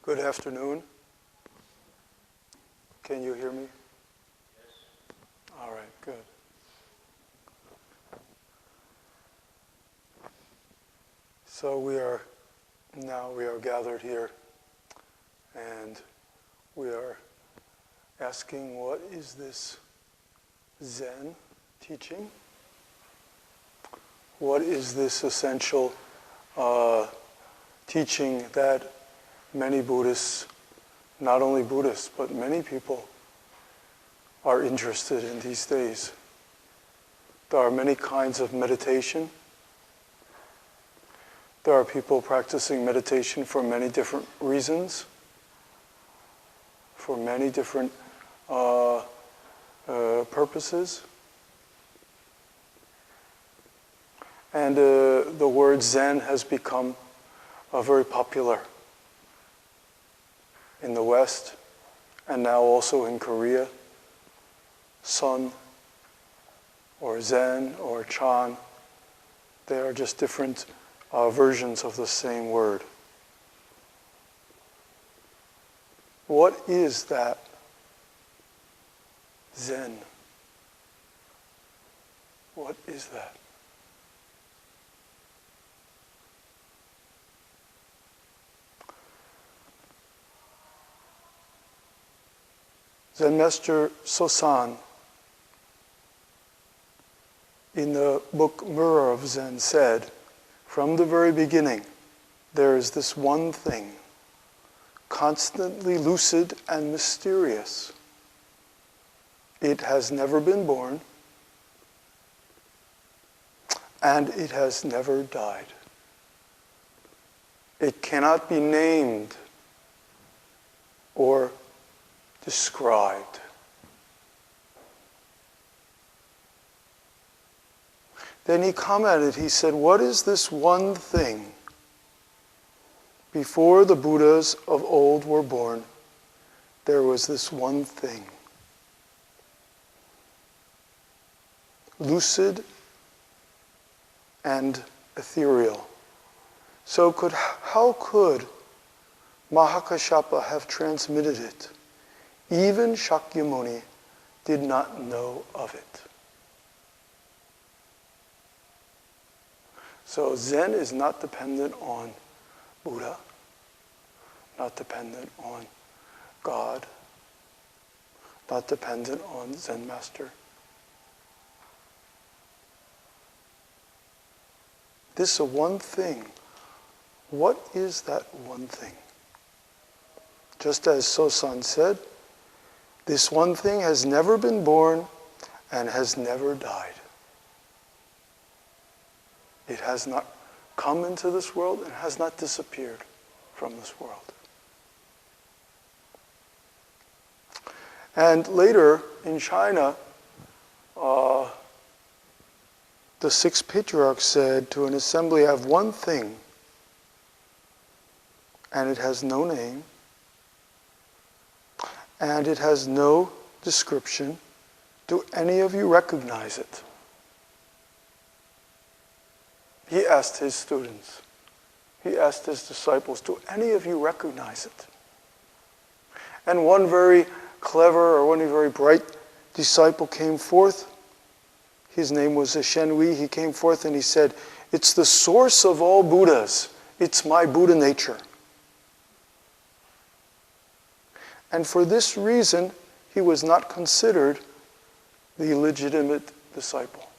Good afternoon. Can you hear me? Yes. All right, good. So we are gathered here, and we are asking, what is this Zen teaching? What is this essential teaching that many Buddhists, not only Buddhists, but many people are interested in these days? There are many kinds of meditation. There are people practicing meditation for many different reasons, for many different purposes. And the word Zen has become very popular in the West, and now also in Korea. Sun, or Zen, or Chan, they are just different versions of the same word. What is that Zen? What is that? Zen Master Sosan, in the book Mirror of Zen, said, from the very beginning, there is this one thing, constantly lucid and mysterious. It has never been born, and it has never died. It cannot be named or described. Then he commented, he said, what is this one thing? Before the Buddhas of old were born, there was this one thing. Lucid and ethereal. So how could Mahakāssyapa have transmitted it? Even Shakyamuni did not know of it. So Zen is not dependent on Buddha, not dependent on God, not dependent on Zen Master. This is one thing. What is that one thing? Just as Sosan said, this one thing has never been born and has never died. It has not come into this world and has not disappeared from this world. And later in China, the sixth patriarch said to an assembly, I have one thing, and it has no name, and it has no description. Do any of you recognize it? He asked his students, he asked his disciples, do any of you recognize it? And one very clever or one very bright disciple came forth. His name was Shenhui. He came forth and he said, it's the source of all Buddhas. It's my Buddha nature. And for this reason, he was not considered the legitimate disciple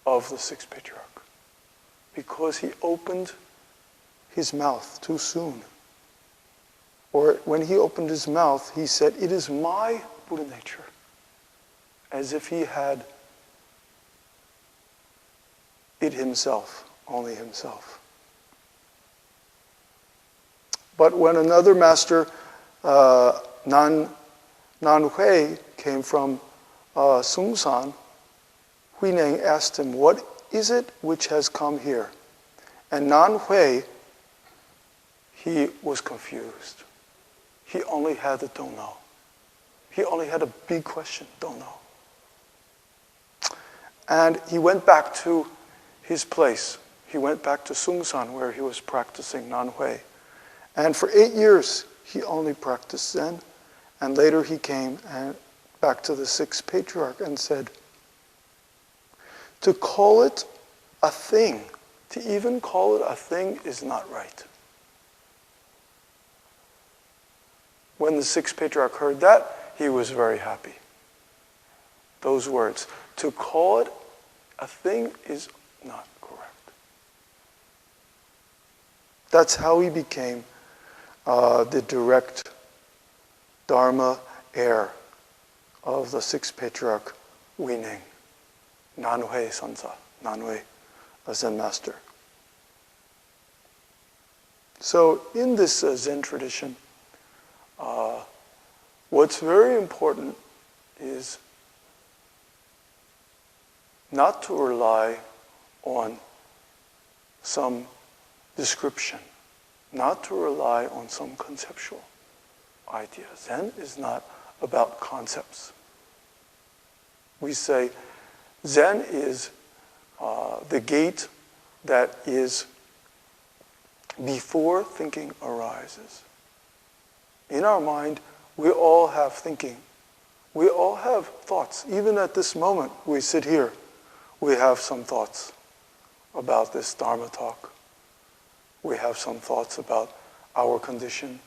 of the sixth patriarch, because he opened his mouth too soon. Or when he opened his mouth, he said, it is my Buddha nature, as if he had it himself, only himself. But when another master, Nan Hui, came from Sungsan, Huineng asked him, what is it which has come here? And Nan Hui, he was confused. He only had the don't know. He only had a big question, don't know. And he went back to his place. he went back to Sungsan where he was practicing Nanhui. And for 8 years, he only practiced Zen. And later he came back to the sixth patriarch and said, to call it a thing, to even call it a thing is not right. When the sixth patriarch heard that, he was very happy. Those words, to call it a thing is not correct. That's how he became the direct Dharma heir of the sixth patriarch, Huineng, Nanhui Sansa, Nanhui, a Zen master. So in this Zen tradition, what's very important is not to rely on some description, not to rely on some conceptual idea. Zen is not about concepts. We say Zen is the gate that is before thinking arises. In our mind, we all have thinking. We all have thoughts. Even at this moment, we sit here, we have some thoughts about this Dharma talk. We have some thoughts about our condition.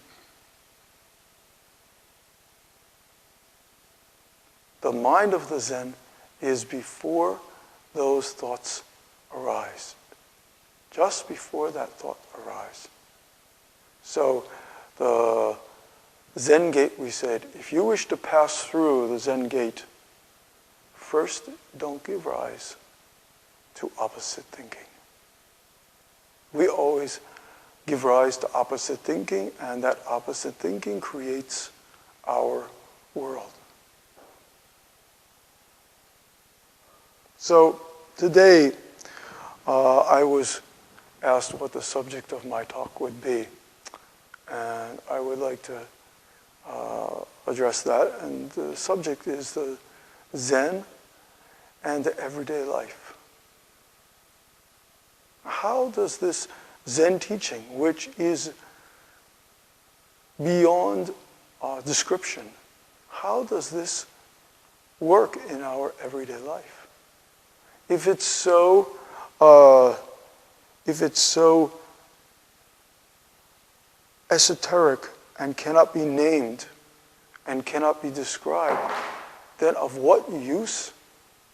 The mind of the Zen is before those thoughts arise. Just before that thought arises. So the Zen gate, we said, if you wish to pass through the Zen gate, first don't give rise to opposite thinking. We always give rise to opposite thinking, and that opposite thinking creates our world. So today, I was asked what the subject of my talk would be, and I would like to address that. And the subject is the Zen and the everyday life. How does this Zen teaching, which is beyond description, how does this work in our everyday life? If it's so esoteric and cannot be named and cannot be described, then of what use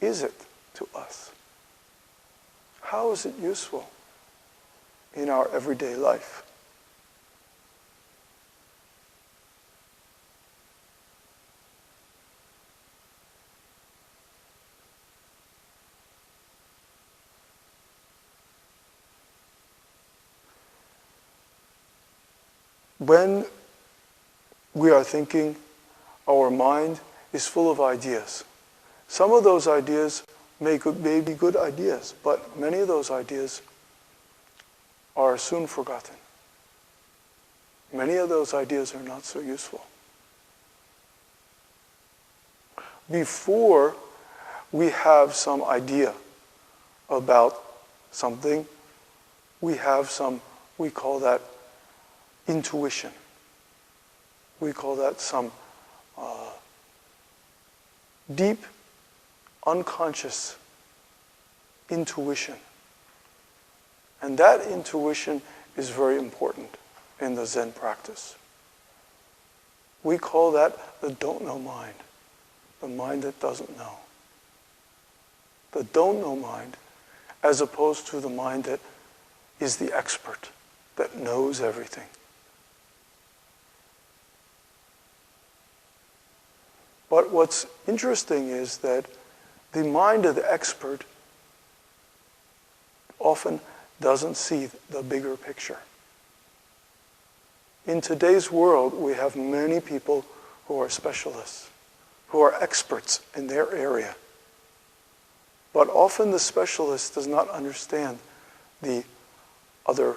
is it to us? How is it useful in our everyday life? When we are thinking, our mind is full of ideas. Some of those ideas may be good ideas, but many of those ideas are soon forgotten. Many of those ideas are not so useful. Before we have some idea about something, we have some, we call that intuition. We call that some deep, unconscious intuition. And that intuition is very important in the Zen practice. We call that the don't know mind, the mind that doesn't know. The don't know mind, as opposed to the mind that is the expert, that knows everything. But what's interesting is that the mind of the expert often doesn't see the bigger picture. In today's world, we have many people who are specialists, who are experts in their area. But often the specialist does not understand the other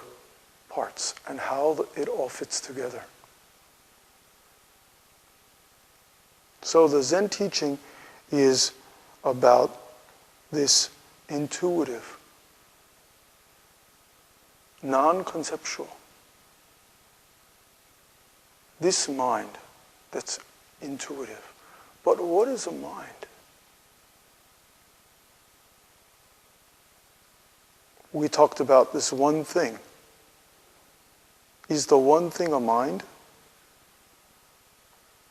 parts and how it all fits together. So the Zen teaching is about this intuitive non-conceptual. This mind that's intuitive. But what is a mind? We talked about this one thing. Is the one thing a mind?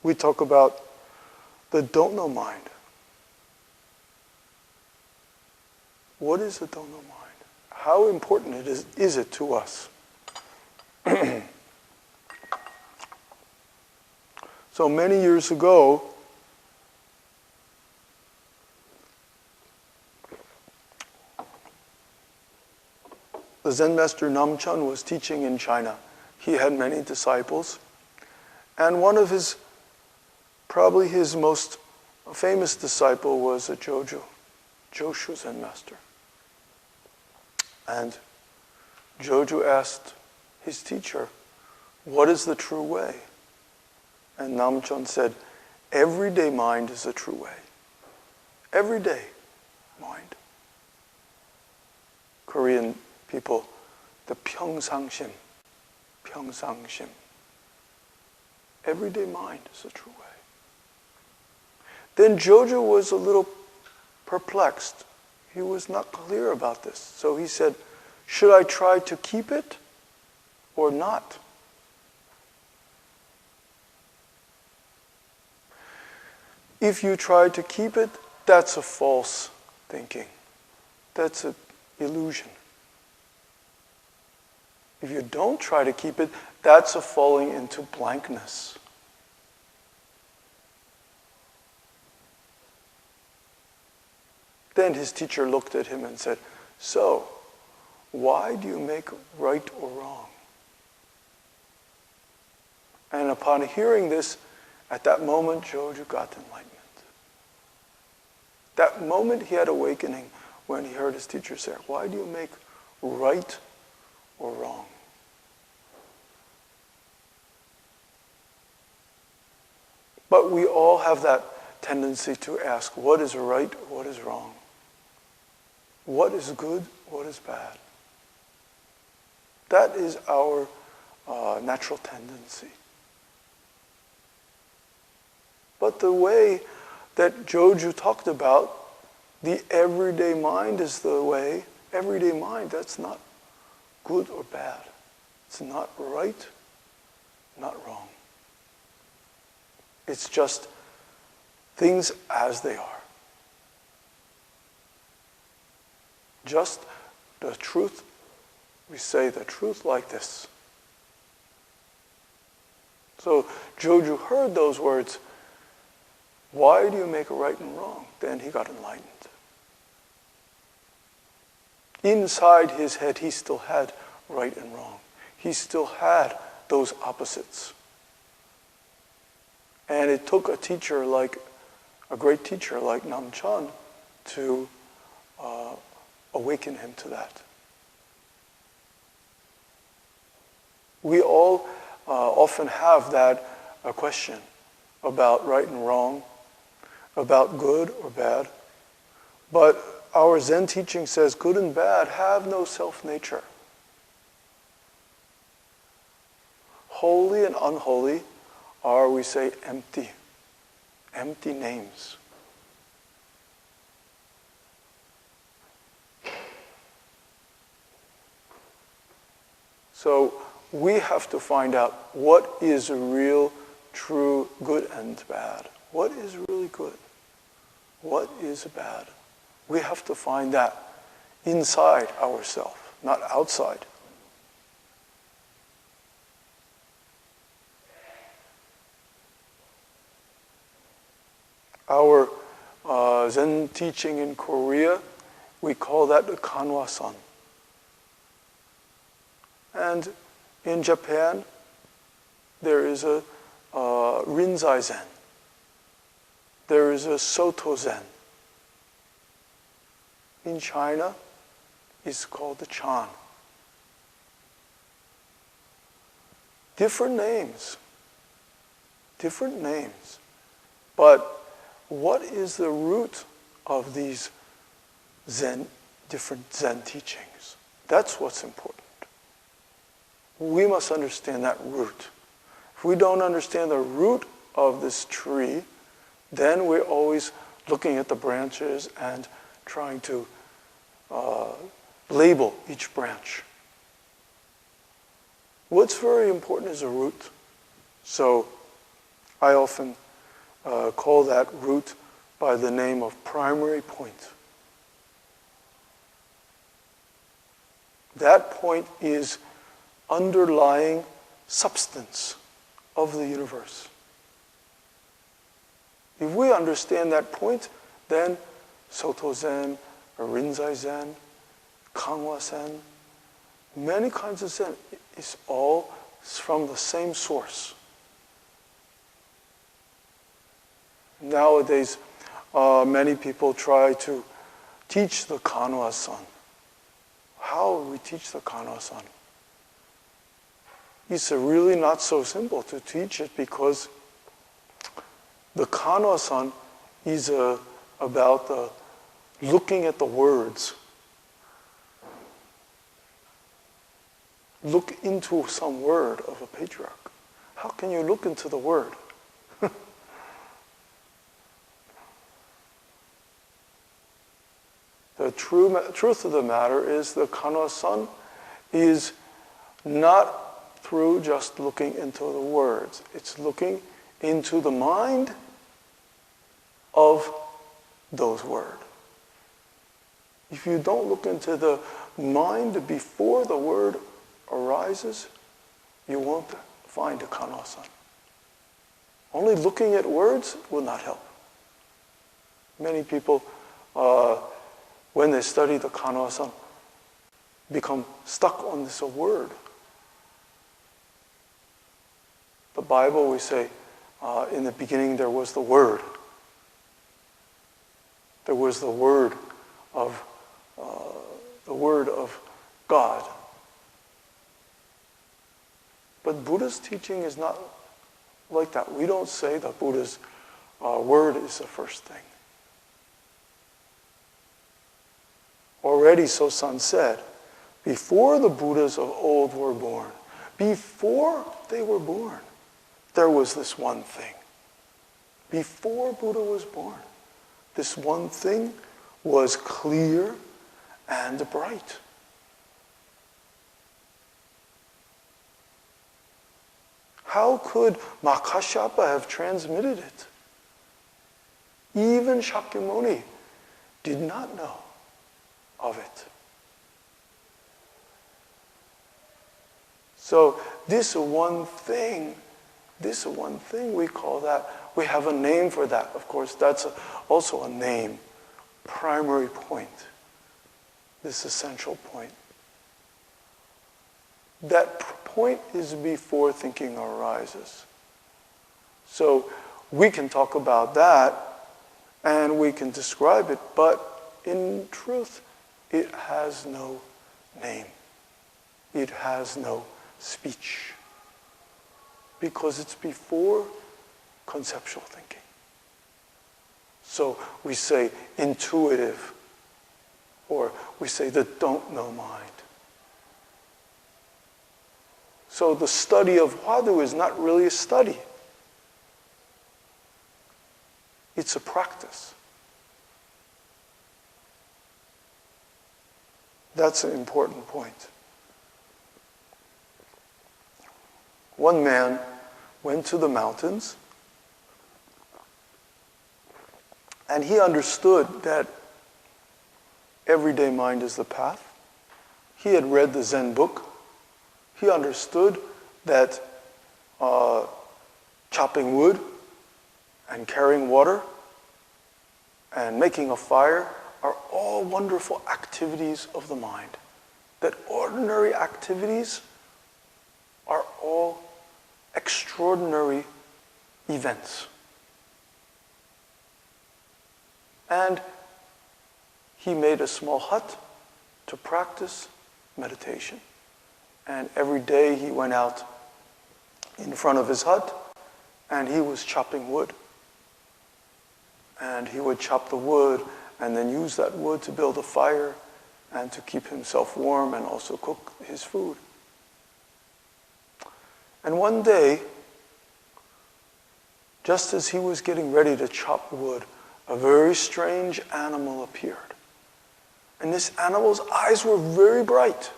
We talk about the don't know mind. What is the don't know mind? How important is it to us? So many years ago, the Zen master Namchan was teaching in China. He had many disciples. And one of his, probably his most famous disciple was a Joshu Zen master. And Joju asked his teacher, what is the true way? And Namchan said, everyday mind is the true way. Everyday mind. Korean people, the 평상심. Everyday mind is the true way. Then Jojo was a little perplexed. He was not clear about this. So he said, should I try to keep it or not? If you try to keep it, that's a false thinking. That's an illusion. If you don't try to keep it, that's a falling into blankness. Then his teacher looked at him and said, so, why do you make right or wrong? And upon hearing this, at that moment, Joju got enlightenment. That moment he had awakening when he heard his teacher say, why do you make right or wrong? But we all have that tendency to ask, what is right, what is wrong? What is good, what is bad? That is our natural tendency. But the way that Joju talked about, the everyday mind is the way. Everyday mind, that's not good or bad. It's not right, not wrong. It's just things as they are. Just the truth. We say the truth like this. So Joju heard those words, why do you make a right and wrong? Then he got enlightened. Inside his head, he still had right and wrong. He still had those opposites. And it took a teacher like, a great teacher like Namchan to awaken him to that. We all often have that question about right and wrong, about good or bad. But our Zen teaching says good and bad have no self-nature. Holy and unholy are, we say, empty names. So we have to find out what is real, true, good and bad. What is really good? What is bad? We have to find that inside ourselves, not outside. Our Zen teaching in Korea, we call that the Kanwa-san. And in Japan, there is a Rinzai Zen. There is a Soto Zen. In China, it's called the Chan. Different names. But what is the root of these different Zen teachings? That's what's important. we must understand that root. If we don't understand the root of this tree, then we're always looking at the branches and trying to label each branch. What's very important is the root. So I often call that root by the name of primary point. That point is underlying substance of the universe. If we understand that point, then Soto Zen, or Rinzai Zen, Kangwa Zen, many kinds of Zen is all from the same source. Nowadays, many people try to teach the Kanwa-san. How we teach the Kanwa-san? It's really not so simple to teach it, because the Kanwa-san is about looking at the words. Look into some word of a patriarch. How can you look into the word? The truth of the matter is the Kanwa-san is not through just looking into the words. It's looking into the mind of those words. If you don't look into the mind before the word arises, you won't find a Kanwa-san. Only looking at words will not help. Many people, when they study the Kanwa-san, become stuck on this word. The Bible, we say, in the beginning there was the Word. There was the Word of God. But Buddha's teaching is not like that. We don't say that Buddha's word is the first thing. Already, So-san said, before the Buddhas of old were born, before they were born, there was this one thing. Before Buddha was born, this one thing was clear and bright. How could Makashapa have transmitted it? Even Shakyamuni did not know of it. So this one thing, we call that, we have a name for that. Of course, that's also a name, primary point, this essential point. That point is before thinking arises. So we can talk about that and we can describe it, but in truth, it has no name. It has no speech. Because it's before conceptual thinking. So we say intuitive, or we say the don't know mind. So the study of Hwadu is not really a study. It's a practice. That's an important point. One man went to the mountains and he understood that everyday mind is the path. He had read the Zen book. He understood that chopping wood and carrying water and making a fire are all wonderful activities of the mind. That ordinary activities are all extraordinary events. And he made a small hut to practice meditation. And every day he went out in front of his hut and he was chopping wood. And he would chop the wood and then use that wood to build a fire and to keep himself warm and also cook his food. And one day, just as he was getting ready to chop wood, a very strange animal appeared. And this animal's eyes were very bright.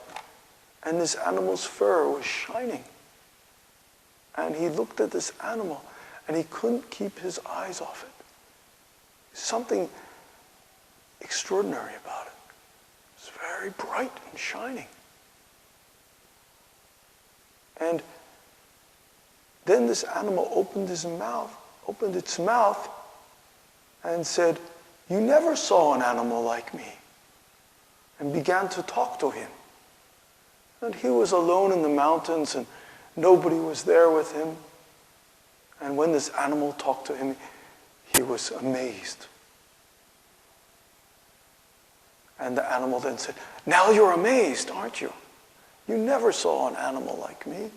And this animal's fur was shining. And he looked at this animal, and he couldn't keep his eyes off it. Something extraordinary about it. It's very bright and shining. And then this animal opened its mouth, and said, "You never saw an animal like me," and began to talk to him. And he was alone in the mountains, and nobody was there with him. And when this animal talked to him, he was amazed. And the animal then said, "Now you're amazed, aren't you? You never saw an animal like me."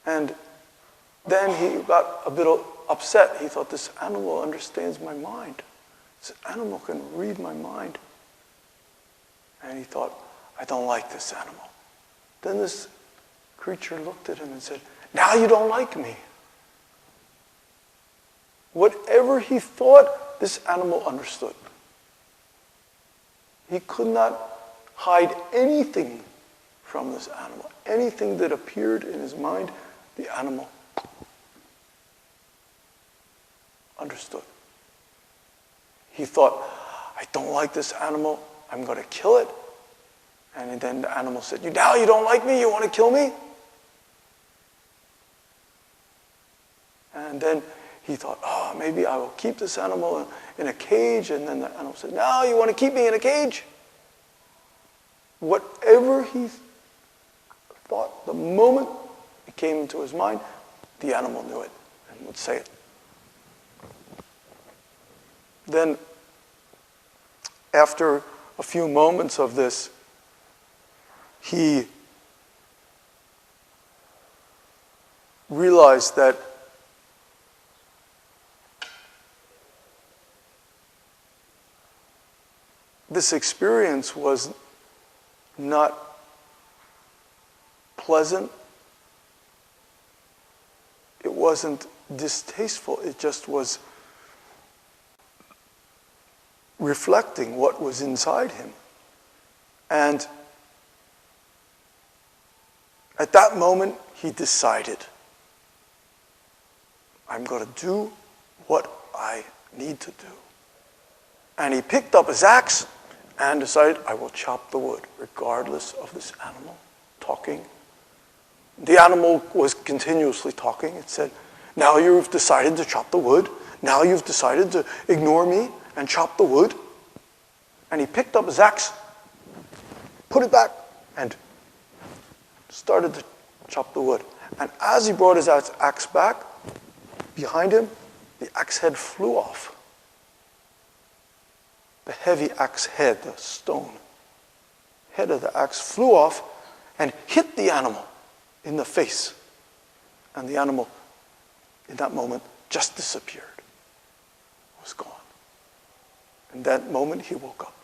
And then he got a bit upset. He thought, this animal understands my mind. This animal can read my mind. And he thought, I don't like this animal. Then this creature looked at him and said, "Now you don't like me." Whatever he thought, this animal understood. He could not hide anything from this animal. Anything that appeared in his mind, the animal understood. He thought, I don't like this animal, I'm going to kill it. And then the animal said, "Now you don't like me, you want to kill me?" And then he thought, maybe I will keep this animal in a cage. And then the animal said, "Now you want to keep me in a cage?" Whatever he thought, the moment it came into his mind, the animal knew it and would say it. Then, after a few moments of this, he realized that this experience was not pleasant. It wasn't distasteful. It just was reflecting what was inside him. And at that moment, he decided, I'm going to do what I need to do. And he picked up his axe and decided, I will chop the wood, regardless of this animal talking. The animal was continuously talking. It said, "Now you've decided to chop the wood. Now you've decided to ignore me and chop the wood." And he picked up his axe, put it back, and started to chop the wood. And as he brought his axe back, behind him, the axe head flew off. The heavy axe head, the stone head of the axe flew off and hit the animal in the face. And the animal, in that moment, just disappeared. It was gone. In that moment, he woke up.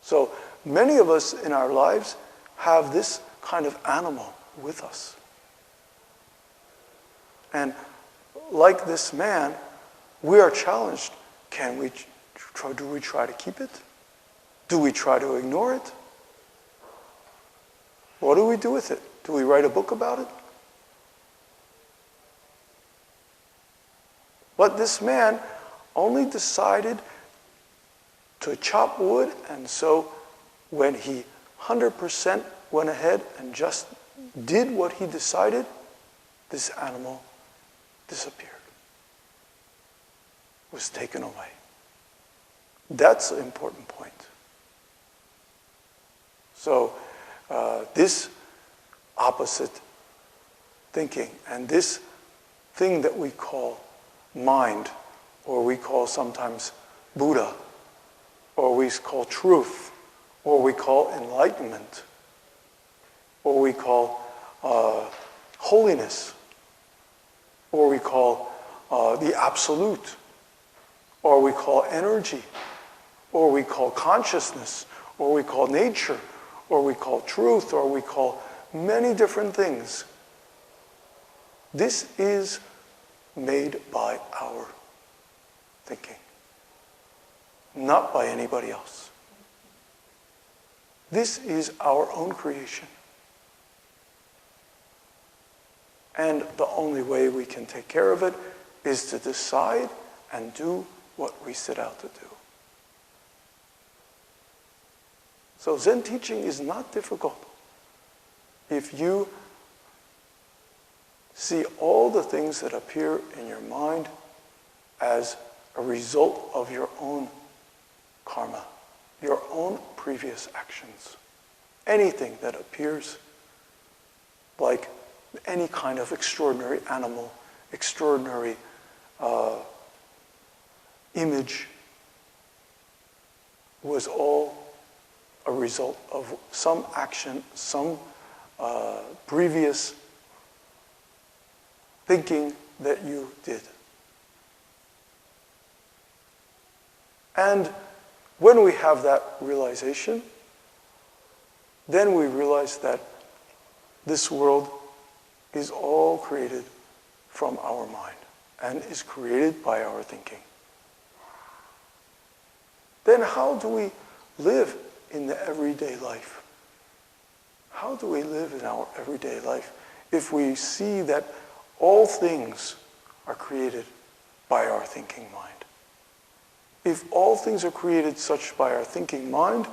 So many of us in our lives have this kind of animal with us. And like this man, we are challenged. Do we try to keep it? Do we try to ignore it? What do we do with it? Do we write a book about it? But this man only decided to chop wood, and so when he 100% went ahead and just did what he decided, this animal disappeared. Was taken away. That's an important point. So this opposite thinking and this thing that we call mind, or we call sometimes Buddha, or we call truth, or we call enlightenment, or we call holiness, or we call the absolute, or we call energy, or we call consciousness, or we call nature, or we call truth, or we call many different things. This is made by our thinking, not by anybody else. This is our own creation. And the only way we can take care of it is to decide and do what we set out to do. So Zen teaching is not difficult. If you see all the things that appear in your mind as a result of your own karma, your own previous actions, anything that appears like any kind of extraordinary animal, extraordinary image, was all a result of some action, some previous thinking that you did. And when we have that realization, then we realize that this world is all created from our mind and is created by our thinking. Then how do we live in the everyday life? How do we live in our everyday life if we see that all things are created by our thinking mind? If all things are created such by our thinking mind,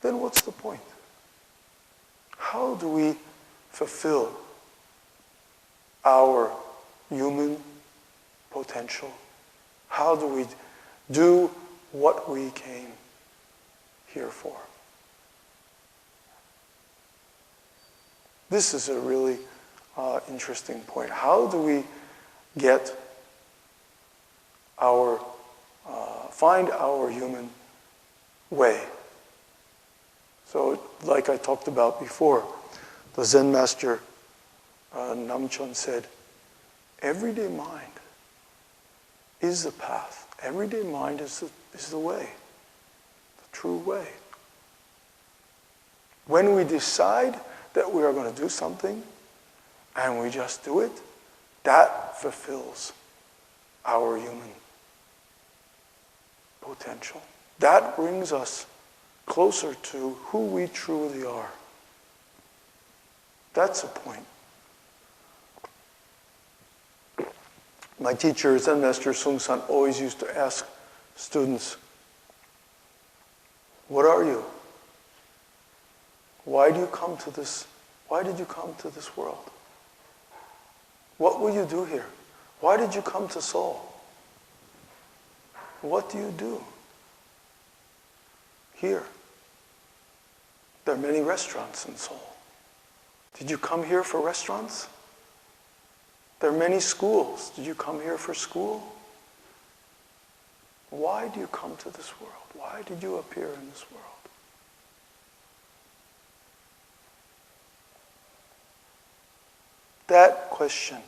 then what's the point? How do we fulfill our human potential? How do we do what we came here for? This is a really interesting point. How do we get find our human way? So, like I talked about before, the Zen master Namchon said, everyday mind is the path. Everyday mind is the way, the true way. When we decide that we are going to do something and we just do it, that fulfills our human potential. That brings us closer to who we truly are. That's the point. My teacher, Zen Master Sung-san, always used to ask students, what are you? Why do you come to this? Why did you come to this world? What will you do here? Why did you come to Seoul? What do you do here? There are many restaurants in Seoul. Did you come here for restaurants? There are many schools. Did you come here for school? Why do you come to this world? Why did you appear in this world? That question.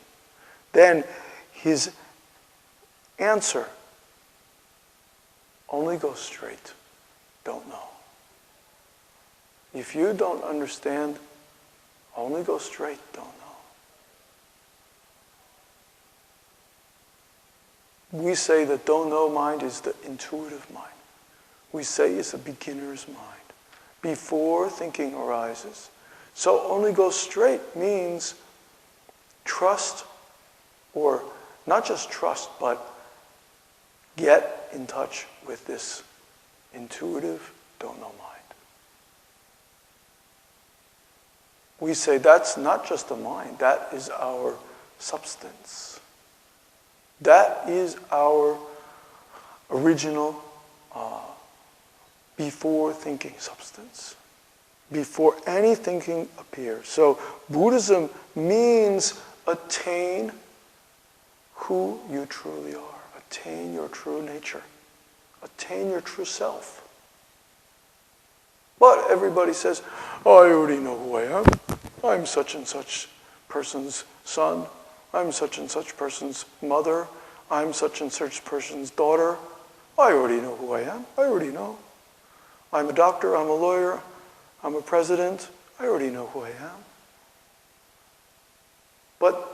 Then his answer only goes straight. Don't know. If you don't understand, only go straight. Don't know. We say that don't know mind is the intuitive mind. We say it's a beginner's mind before thinking arises. So only go straight means trust, or not just trust, but get in touch with this intuitive don't know mind. We say that's not just a mind, that is our substance. That is our original before thinking substance. Before any thinking appears. So Buddhism means attain who you truly are. Attain your true nature. Attain your true self. But everybody says, oh, I already know who I am. I'm such and such person's son. I'm such and such person's mother. I'm such and such person's daughter. I already know who I am. I already know. I'm a doctor, I'm a lawyer, I'm a president. I already know who I am. But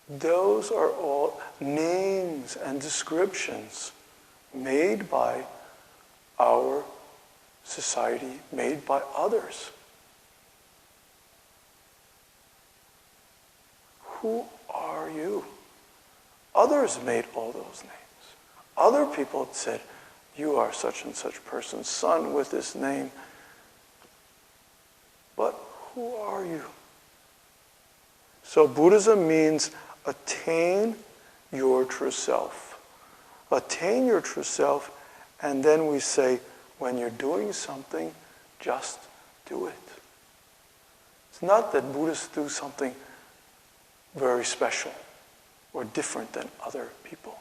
those are all names and descriptions made by our society, made by others. Who are you? Others made all those names. Other people said, you are such and such person, son with this name. But who are you? So Buddhism means attain your true self. Attain your true self, and then we say, when you're doing something, just do it. It's not that Buddhists do something very special or different than other people.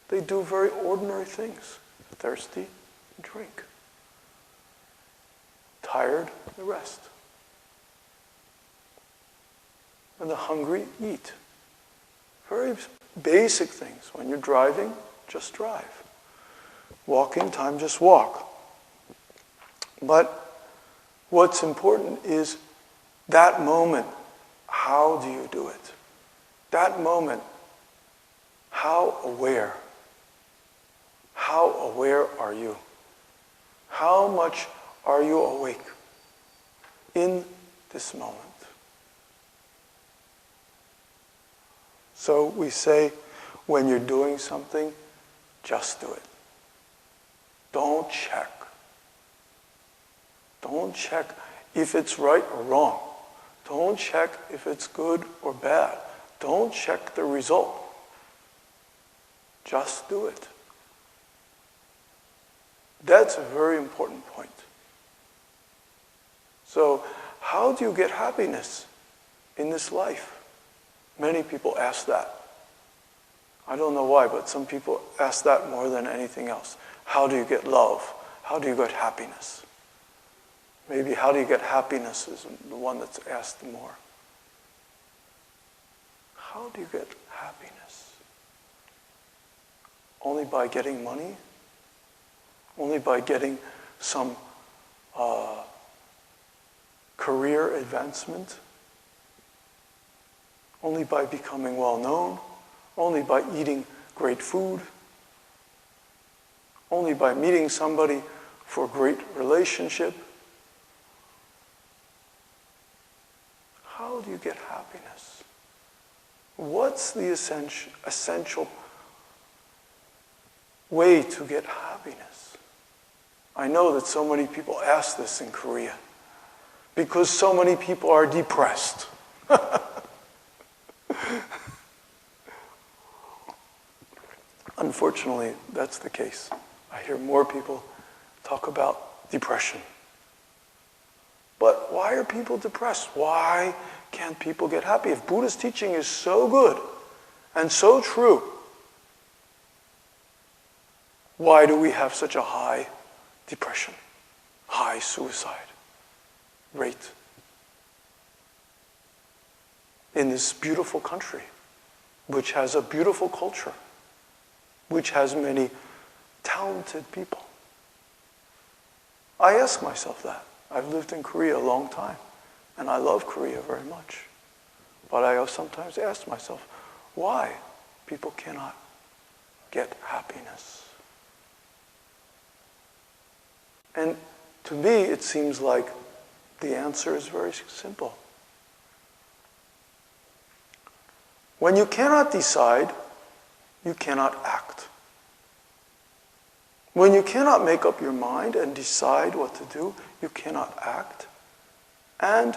They do very ordinary things. Thirsty, drink. Tired, the rest. And the hungry, eat. Very basic things. When you're driving, just drive. Walking, time, just walk. But what's important is that moment, how do you do it? That moment, how aware? How aware are you? How much are you awake in this moment? So we say, when you're doing something, just do it. Don't check. Don't check if it's right or wrong. Don't check if it's good or bad. Don't check the result. Just do it. That's a very important point. So, how do you get happiness in this life? Many people ask that. I don't know why, but some people ask that more than anything else. How do you get love? How do you get happiness? Maybe how do you get happiness is the one that's asked more. How do you get happiness? Only by getting money? Only by getting some career advancement? Only by becoming well known? Only by eating great food? Only by meeting somebody for a great relationship? How do you get happiness? What's the essential way to get happiness? I know that so many people ask this in Korea because so many people are depressed. Unfortunately, that's the case. I hear more people talk about depression. But why are people depressed? Why can't people get happy? If Buddhist teaching is so good and so true, why do we have such a high depression, high suicide rate in this beautiful country, which has a beautiful culture, which has many talented people? I ask myself that. I've lived in Korea a long time, and I love Korea very much. But I sometimes ask myself, why people cannot get happiness? And to me, it seems like the answer is very simple. When you cannot decide, you cannot act. When you cannot make up your mind and decide what to do, you cannot act. And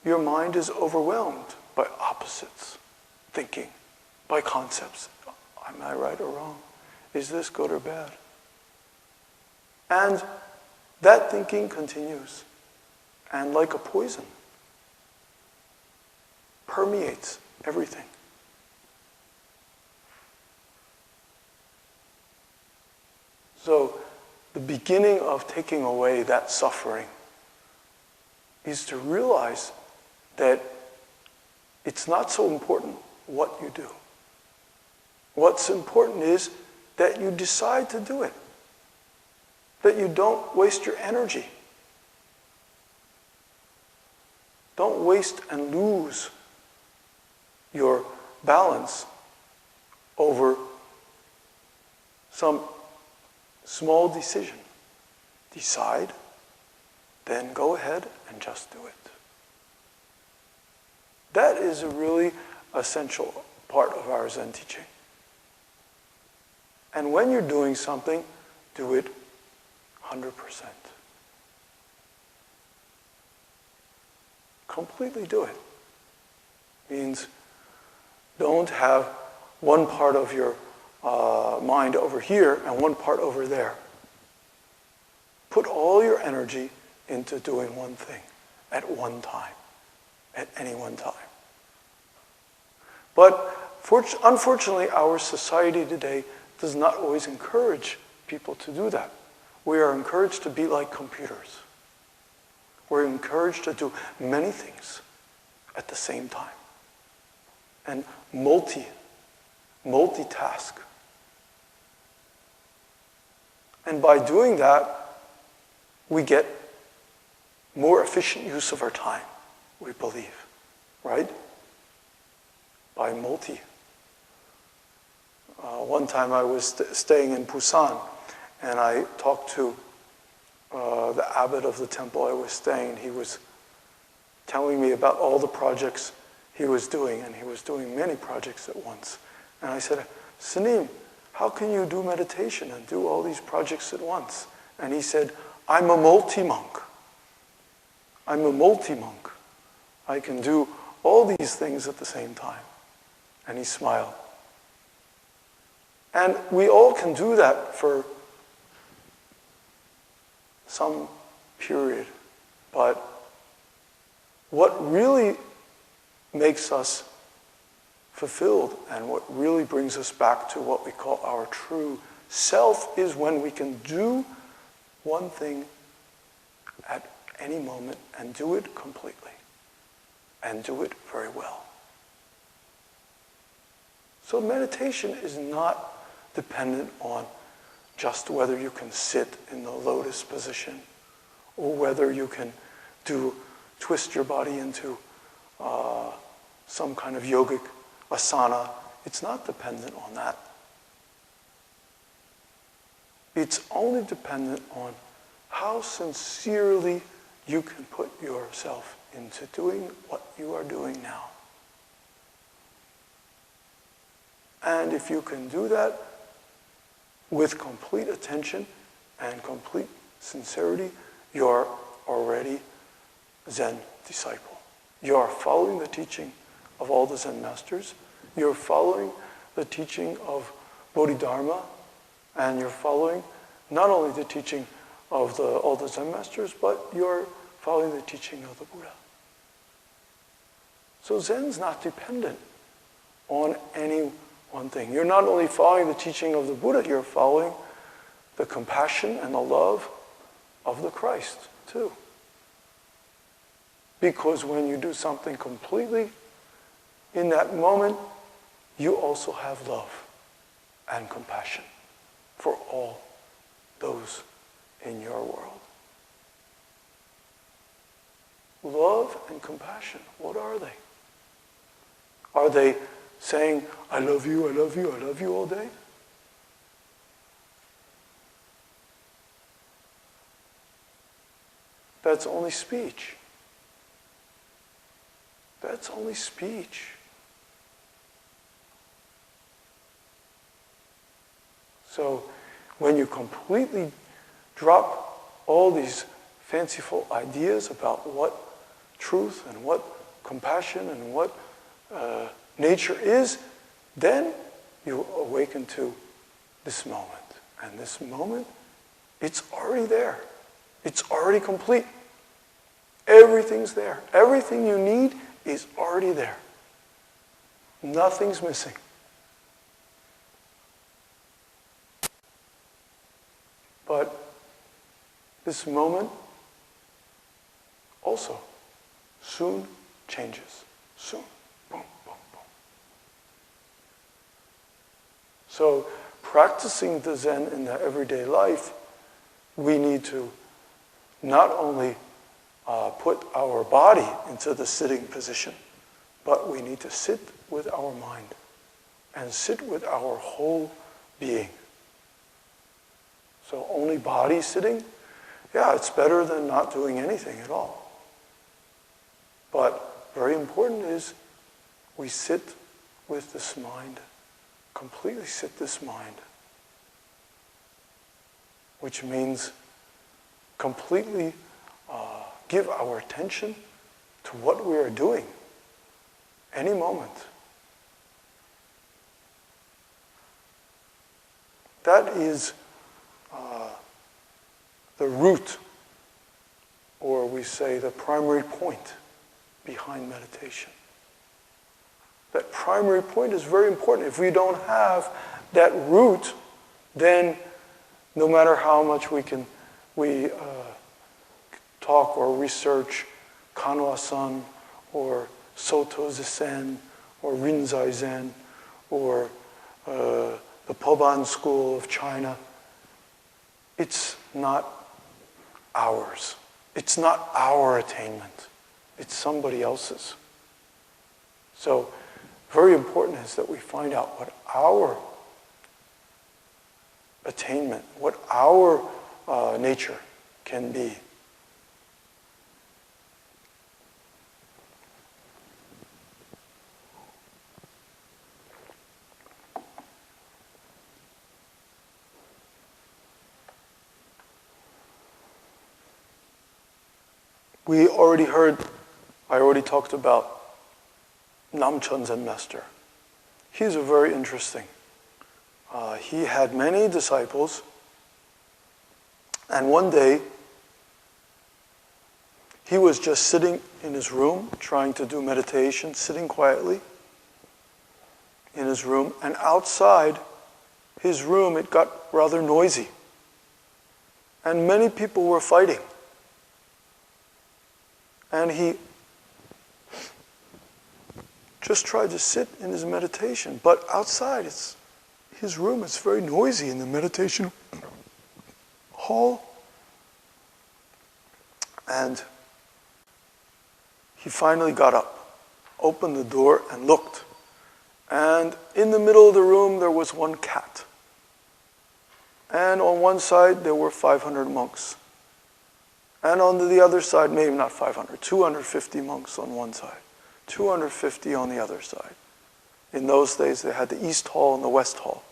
your mind is overwhelmed by opposites, thinking, by concepts. Am I right or wrong? Is this good or bad? And that thinking continues, and like a poison, permeates everything. So the beginning of taking away that suffering is to realize that it's not so important what you do. What's important is that you decide to do it. that you don't waste your energy. Don't waste and lose your balance over some small decision. Decide, then go ahead and just do it. That is a really essential part of our Zen teaching. And when you're doing something, do it 100%. Completely do it. Means don't have one part of your mind over here and one part over there. Put all your energy into doing one thing at one time, at any one time. But unfortunately, our society today does not always encourage people to do that. We are encouraged to be like computers. We're encouraged to do many things at the same time and multitask. And by doing that, we get more efficient use of our time, we believe, right? By one time I was staying in Busan, and I talked to the abbot of the temple I was staying. He was telling me about all the projects he was doing, and he was doing many projects at once. And I said, Snim, how can you do meditation and do all these projects at once? And he said, I'm a multi-monk. I'm a multi-monk. I can do all these things at the same time. And he smiled. And we all can do that for some period. But what really makes us fulfilled and what really brings us back to what we call our true self is when we can do one thing at any moment and do it completely and do it very well. So meditation is not dependent on just whether you can sit in the lotus position or whether you can twist your body into some kind of yogic asana. It's not dependent on that. It's only dependent on how sincerely you can put yourself into doing what you are doing now. And if you can do that with complete attention and complete sincerity, you're already Zen disciple. You are following the teaching of all the Zen masters. You're following the teaching of Bodhidharma, and you're following not only the teaching of all the Zen masters, but you're following the teaching of the Buddha. So Zen's not dependent on any one thing. You're not only following the teaching of the Buddha, you're following the compassion and the love of the Christ too. Because when you do something completely, in that moment, you also have love and compassion for all those in your world. Love and compassion, what are they? Are they saying, I love you, I love you, I love you all day? That's only speech. That's only speech. So when you completely drop all these fanciful ideas about what truth and what compassion and what nature is, then you awaken to this moment. And this moment, it's already there. It's already complete. Everything's there. Everything you need is already there. Nothing's missing. But this moment also soon changes. Soon. Boom, boom, boom. So practicing the Zen in the everyday life we need to not only put our body into the sitting position, but we need to sit with our mind and sit with our whole being. So only body sitting, yeah, it's better than not doing anything at all. But very important is we sit with this mind, completely sit this mind, which means completely give our attention to what we are doing any moment. That is the root, or we say the primary point behind meditation. That primary point is very important. If we don't have that root, then no matter how much we talk or research Kanwa-san or Soto Zen or Rinzai Zen or the Poban school of China, it's not ours. It's not our attainment. It's somebody else's. So very important is that we find out what our attainment, what our nature can be. We already heard, I already talked about Namchen Zen Master. He's a very interesting. He had many disciples, and one day he was just sitting in his room trying to do meditation, sitting quietly in his room, and outside his room it got rather noisy, and many people were fighting. And he just tried to sit in his meditation. But outside, his room is very noisy in the meditation hall. And he finally got up, opened the door, and looked. And in the middle of the room, there was one cat. And on one side, there were 500 monks. And on the other side, maybe not 500, 250 monks on one side, 250 on the other side. In those days, they had the East Hall and the West Hall.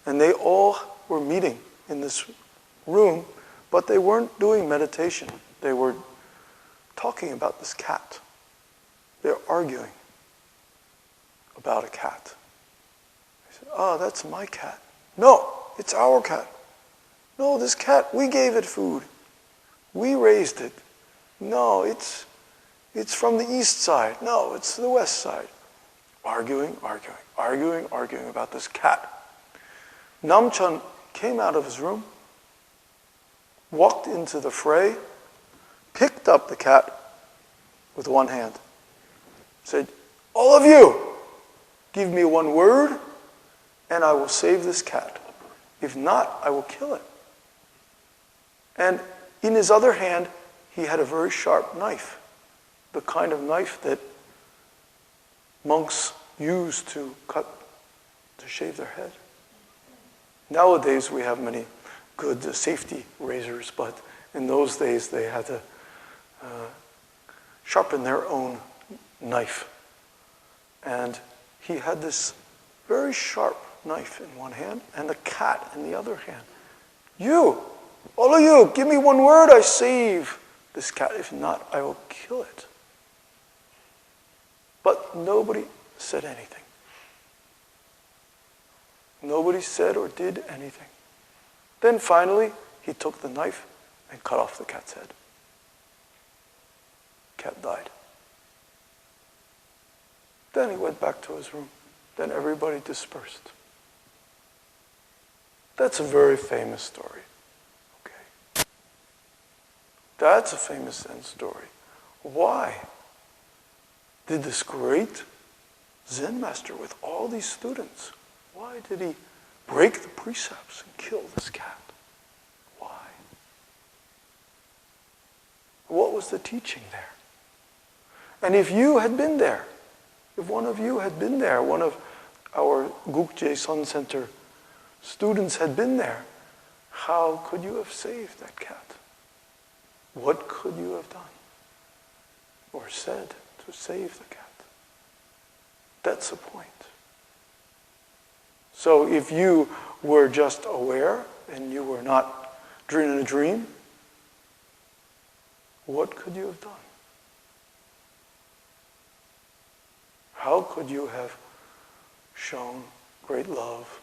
And they all were meeting in this room, but they weren't doing meditation. They were talking about this cat. They're arguing about a cat. They said, "Oh, that's my cat." "No, it's our cat." "No, this cat, we gave it food. We raised it." "No, it's from the east side." "No, it's the west side." Arguing about this cat. Namchen came out of his room, walked into the fray, picked up the cat with one hand, said, "All of you, give me one word and I will save this cat. If not, I will kill it." And in his other hand, he had a very sharp knife, the kind of knife that monks use to shave their head. Nowadays, we have many good safety razors, but in those days, they had to sharpen their own knife. And he had this very sharp knife in one hand and the cat in the other hand. "You, all of you, give me one word, I save this cat. If not, I will kill it." But nobody said anything. Nobody said or did anything. Then finally, he took the knife and cut off the cat's head. The cat died. Then he went back to his room. Then everybody dispersed. That's a very famous story. Okay. That's a famous Zen story. Why did this great Zen master with all these students, why did he break the precepts and kill this cat? Why? What was the teaching there? And if you had been there, if one of you had been there, one of our Gukje Sun Center students had been there, how could you have saved that cat? What could you have done or said to save the cat? That's the point. So if you were just aware and you were not in a dream, what could you have done? How could you have shown great love,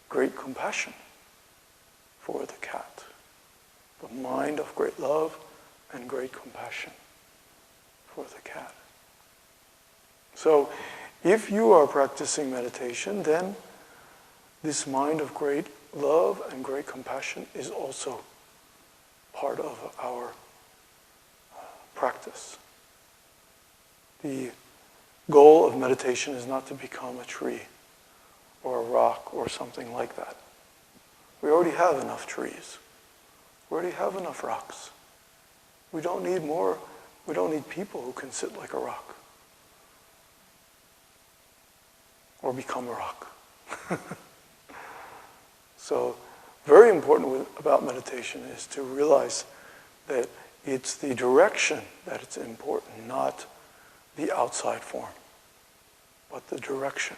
great compassion for the cat? The mind of great love and great compassion for the cat. So, if you are practicing meditation, then this mind of great love and great compassion is also part of our practice. The goal of meditation is not to become a tree or a rock or something like that. We already have enough trees. We already have enough rocks. We don't need more. We don't need people who can sit like a rock or become a rock. So, very important about meditation is to realize that it's the direction that it's important, not the outside form, but the direction.